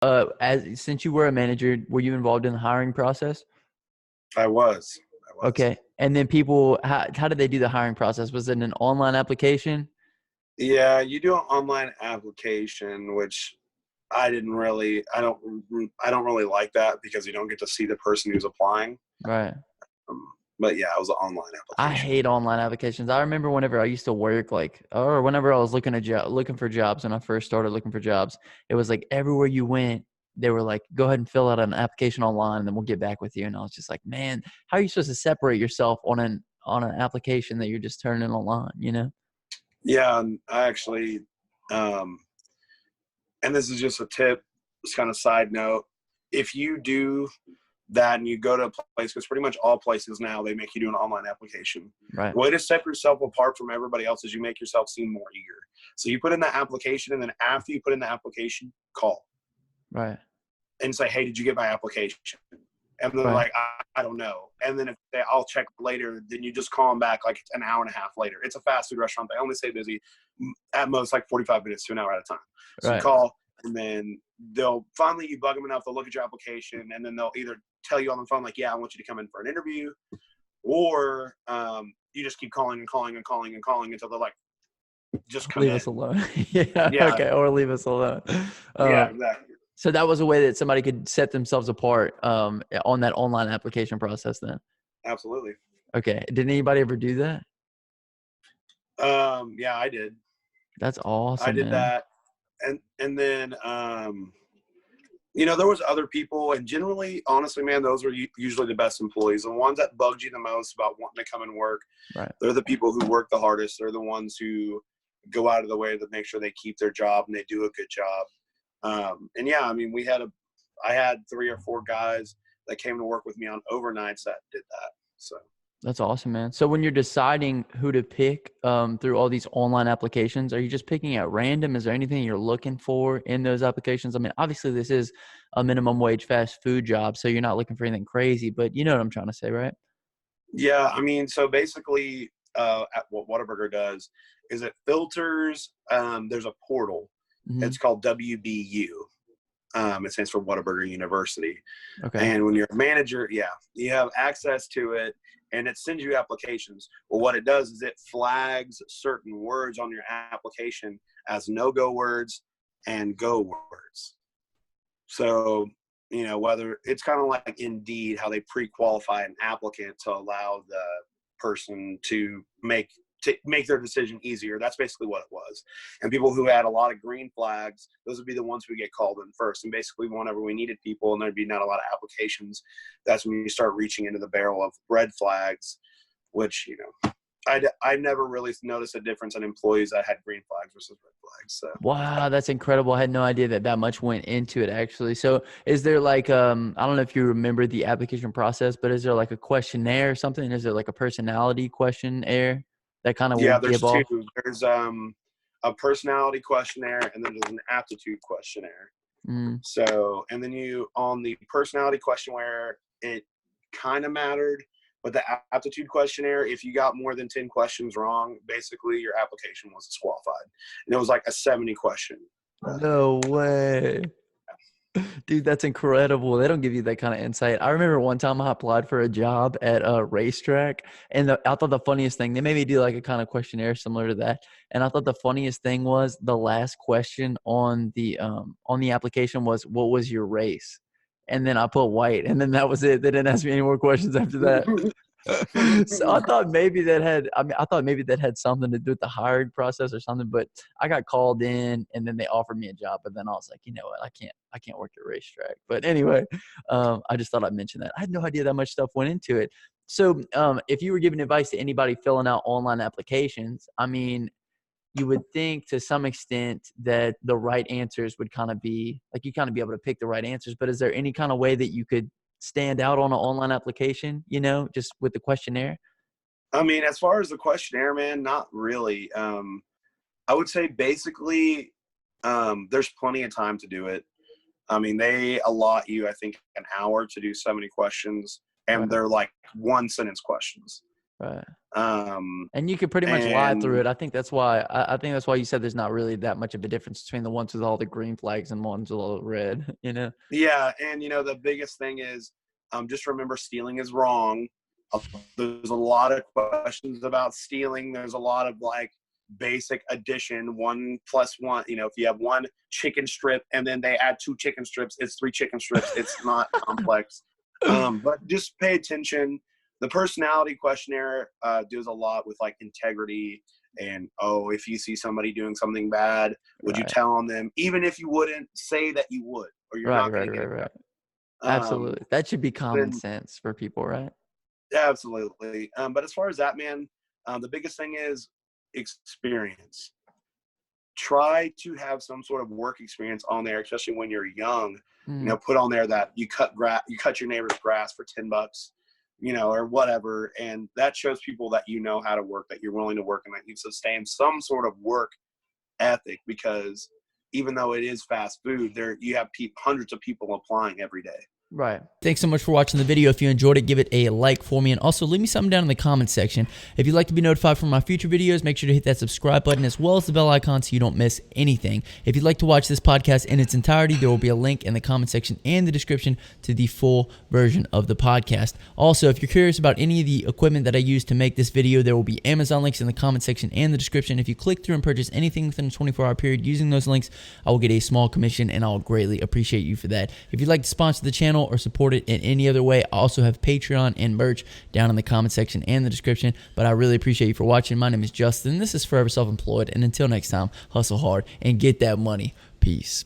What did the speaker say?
As since you were a manager, were you involved in the hiring process? I was. I was. Okay. And then how did they do the hiring process? Was it an online application? Yeah, you do an online application, which I don't really like that because you don't get to see the person who's applying. Right. But yeah, it was an online I application. hate online applications. I remember whenever I used to work, like, or whenever I was looking for jobs when I first started looking for jobs, it was like everywhere you went, they were like, "Go ahead and fill out an application online, and then we'll get back with you." And I was just like, "Man, how are you supposed to separate yourself on an application that you're just turning online?" You know? Yeah, and I actually, um, and this is just a tip, it's kind of side note. If you do that and you go to a place, because pretty much all places now, they make you do an online application. Right. The way to set yourself apart from everybody else is you make yourself seem more eager. So you put in the application, and then after you put in the application, call Right. and say, "Hey, did you get my application?" And they're Right. like, I don't know. And then if they, I'll check later, then you just call them back like an hour and a half later. It's a fast food restaurant. They only stay busy at most like 45 minutes to an hour at a time. So you Right. call, and then they'll finally, you bug them enough, they'll look at your application, and then they'll either tell you on the phone, like, yeah, I want you to come in for an interview, or you just keep calling and calling and calling and calling until they're like, just come Leave us in. alone. Yeah. Yeah. Okay. Or leave us alone. Yeah, Um, exactly. so that was a way that somebody could set themselves apart on that online application process then. Absolutely. Okay. Did anybody ever do that? Yeah, I did. That's I awesome, did man. that. And then there was other people, and generally, honestly, man, those are usually the best employees. The ones that bugged you the most about wanting to come and work, Right. they're the people who work the hardest. They're the ones who go out of the way to make sure they keep their job and they do a good job. And yeah, I mean, I had 3 or 4 guys that came to work with me on overnights that did that. So. That's awesome, man. So when you're deciding who to pick through all these online applications, are you just picking at random? Is there anything you're looking for in those applications? I mean, obviously this is a minimum wage fast food job, so you're not looking for anything crazy, but you know what I'm trying to say, right? Yeah, I mean, so basically, what Whataburger does is it filters. There's a portal. Hmm. It's called WBU. It stands for Whataburger University. Okay. And when you're a manager, yeah, you have access to it, and it sends you applications. Well, what it does is it flags certain words on your application as no-go words and go words. So, whether it's kind of like Indeed, how they pre-qualify an applicant to allow the person to make their decision easier. That's basically what it was. And people who had a lot of green flags, those would be the ones who would get called in first. And basically, whenever we needed people and there'd be not a lot of applications, that's when you start reaching into the barrel of red flags, which I never really noticed a difference in employees that had green flags versus red flags. So. Wow, that's incredible. I had no idea that that much went into it actually. So is there like I don't know if you remember the application process, but is there like a questionnaire or something? Is there like a personality questionnaire that kind of will Yeah, there's give two. off? There's a personality questionnaire, and then there's an aptitude questionnaire. Mm, So, and then on the personality questionnaire, it kind of mattered, but the aptitude questionnaire, if you got more than 10 questions wrong, basically your application was disqualified. And it was like a 70 question. no way. Dude, that's incredible. They don't give you that kind of insight. I remember one time I applied for a job at a racetrack, and I thought the funniest thing, they made me do like a kind of questionnaire similar to that. And I thought the funniest thing was the last question on the application was, "What was your race?" And then I put white, and then that was it. They didn't ask me any more questions after that. So I thought maybe I thought maybe that had something to do with the hiring process or something, but I got called in and then they offered me a job, but then I was like, you know what, I can't work at a racetrack. But anyway, I just thought I'd mention that. I had no idea that much stuff went into it. So if you were giving advice to anybody filling out online applications, I mean, you would think to some extent that the right answers would kind of be like you kind of be able to pick the right answers. But is there any kind of way that you could stand out on an online application, just with the questionnaire? I mean, as far as the questionnaire, man, not really. I would say basically, there's plenty of time to do it. I mean, they allot you, I think, an hour to do so many questions, and Right. they're like one sentence questions. Right. Um, And you could pretty much lie through and it. I think that's why I think that's why you said there's not really that much of a difference between the ones with all the green flags and ones with all the red, you know? yeah, and the biggest thing is, just remember stealing is wrong. There's a lot of questions about stealing. There's a lot of like basic addition, 1+1. If you have one chicken strip and then they add 2 chicken strips, it's 3 chicken strips. It's not complex. But just pay attention. The personality questionnaire deals a lot with like integrity and, if you see somebody doing something bad, would you Right. tell on them, even if you wouldn't say that you would, or you're not going to get it. Absolutely. That should be common Then sense for people, right? absolutely. But as far as that, man, the biggest thing is experience. Try to have some sort of work experience on there, especially when you're young. Mm, Put on there that you cut your neighbor's grass for $10, or whatever, and that shows people that you know how to work, that you're willing to work, and that you sustain some sort of work ethic. Because even though it is fast food, there you have hundreds of people applying every day. right. Thanks so much for watching the video. If you enjoyed it, give it a like for me. And also leave me something down in the comment section. If you'd like to be notified from my future videos, make sure to hit that subscribe button as well as the bell icon so you don't miss anything. If you'd like to watch this podcast in its entirety, there will be a link in the comment section and the description to the full version of the podcast. Also, if you're curious about any of the equipment that I use to make this video, there will be Amazon links in the comment section and the description. If you click through and purchase anything within a 24-hour period using those links, I will get a small commission, and I'll greatly appreciate you for that. If you'd like to sponsor the channel or support it in any other way, I also have Patreon and merch down in the comment section and the description. But I really appreciate you for watching. My name is Justin. This is Forever Self-Employed. And until next time, hustle hard and get that money. Peace.